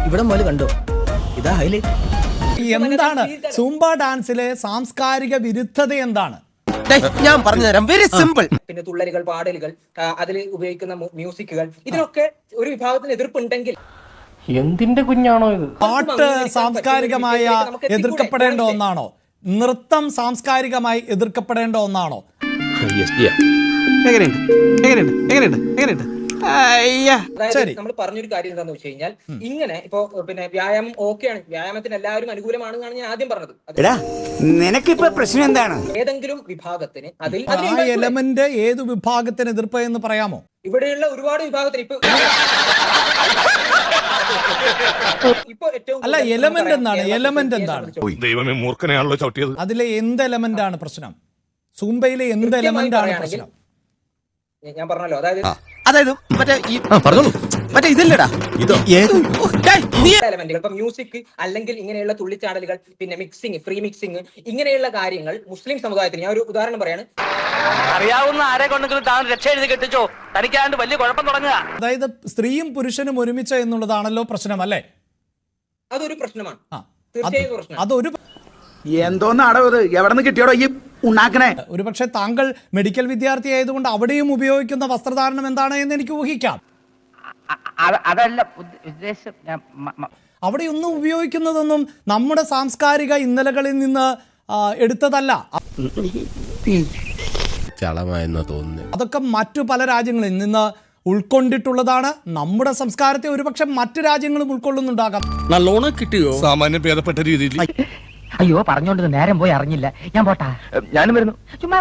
ഇവിടെ മുതൽ കണ്ടോ, ഇതാ ഹൈലൈറ്റ്. എന്താണ് സൂംബ ഡാൻസിലെ സാംസ്കാരിക വിരുദ്ധത എന്താണ്? ഞാൻ പറഞ്ഞുതരാം, വെരി സിമ്പിൾ. പിന്നെ തുള്ളലുകൾ, പാടലുകൾ, അതിൽ ഉപയോഗിക്കുന്ന മ്യൂസിക്കുകൾ, ഇതിനൊക്കെ ഒരു വിഭാഗത്തിന് എതിർപ്പുണ്ടെങ്കിൽ എന്തിന്റെ കുഞ്ഞാണോ ഇത്? പാട്ട് സാംസ്കാരികമായ എതിർക്കപ്പെടേണ്ട ഒന്നാണോ? നൃത്തം സാംസ്കാരികമായി എതിർക്കപ്പെടേണ്ട ഒന്നാണോ? അതായത് നമ്മൾ പറഞ്ഞൊരു കാര്യം എന്താണെന്ന് വെച്ച് കഴിഞ്ഞാൽ, ഇങ്ങനെ ഇപ്പോ പിന്നെ വ്യായാമം ഓക്കെയാണ്, വ്യായാമത്തിന് എല്ലാവരും അനുകൂലമാണെന്നാണ് ഞാൻ ആദ്യം പറഞ്ഞത്. നിനക്കിപ്പോ പ്രശ്നം എന്താണ്? ഏതെങ്കിലും വിഭാഗത്തിന് അതിൽ എലമെന്റ് ഏത് വിഭാഗത്തിന് എതിർപ്പ് എന്ന് പറയാമോ? ഇവിടെയുള്ള ഒരുപാട് വിഭാഗത്തിന് ഇപ്പൊ ഏറ്റവും അല്ല, എലമെന്റ് എന്താണ്? എലമെന്റ് എന്താണ്? ദൈവമേ, മൂർഖനെയാണല്ലോ ചവിട്ടിയത്. അതിലെ എന്ത് എലമെന്റ് ആണ് പ്രശ്നം? സൂംബയിലെ എന്ത് എലമെന്റ് ആണ് പ്രശ്നം? ഞാൻ പറഞ്ഞല്ലോ, അതായത് മറ്റേ ഇതല്ലടാ, എലമെന്റുകൾ, ഇപ്പൊ മ്യൂസിക് അല്ലെങ്കിൽ ഇങ്ങനെയുള്ള തുള്ളിച്ചാടലുകൾ, പിന്നെ മിക്സിങ്, ഫ്രീ മിക്സിങ്, ഇങ്ങനെയുള്ള കാര്യങ്ങൾ മുസ്ലിം സമുദായത്തിന്, ഞാൻ ഒരു ഉദാഹരണം പറയാണ്, അറിയാവുന്ന ആരെ കൊണ്ടെങ്കിലും താൻ രക്ഷ എഴുതി കെട്ടിച്ചോ, തനിക്കാണ്ട് വലിയ കുഴപ്പം തുടങ്ങുക. അതായത് സ്ത്രീയും പുരുഷനും ഒരുമിച്ച് എന്നുള്ളതാണല്ലോ പ്രശ്നം, അല്ലേ? അതൊരു പ്രശ്നമാണ്, തീർച്ചയായും പ്രശ്നം. അതൊരു എന്തോന്നാടോ ഇത്? എവിടെ നിന്ന് കിട്ടിയോടോ ഈ ഉണ്ടാക്കണേ? ഒരുപക്ഷെ താങ്കൾ മെഡിക്കൽ വിദ്യാർത്ഥി ആയതുകൊണ്ട് അവിടെയും ഉപയോഗിക്കുന്ന വസ്ത്രധാരണം എന്താണ് എന്ന് എനിക്ക് ഊഹിക്കാം. അതല്ല ഉദ്ദേശം. അവിടെയൊന്നും ഉപയോഗിക്കുന്നതൊന്നും നമ്മുടെ സാംസ്കാരിക ഇന്നലകളിൽ നിന്ന് എടുത്തതല്ല. അതൊക്കെ മറ്റു പല രാജ്യങ്ങളിൽ നിന്ന് ഉൾക്കൊണ്ടിട്ടുള്ളതാണ്. നമ്മുടെ സംസ്കാരത്തെ ഒരുപക്ഷെ മറ്റു രാജ്യങ്ങളും ഉൾക്കൊള്ളുന്നുണ്ടാകാം. നല്ലോണം കിട്ടിയോ? സാമാന്യം ഭേദപ്പെട്ട രീതിയിൽ. അയ്യോ, പറഞ്ഞോണ്ട് നേരം പോയി അറിഞ്ഞില്ല. ഞാൻ പോട്ടാ. ഞാനും വരുന്നു. ചുമ്മാ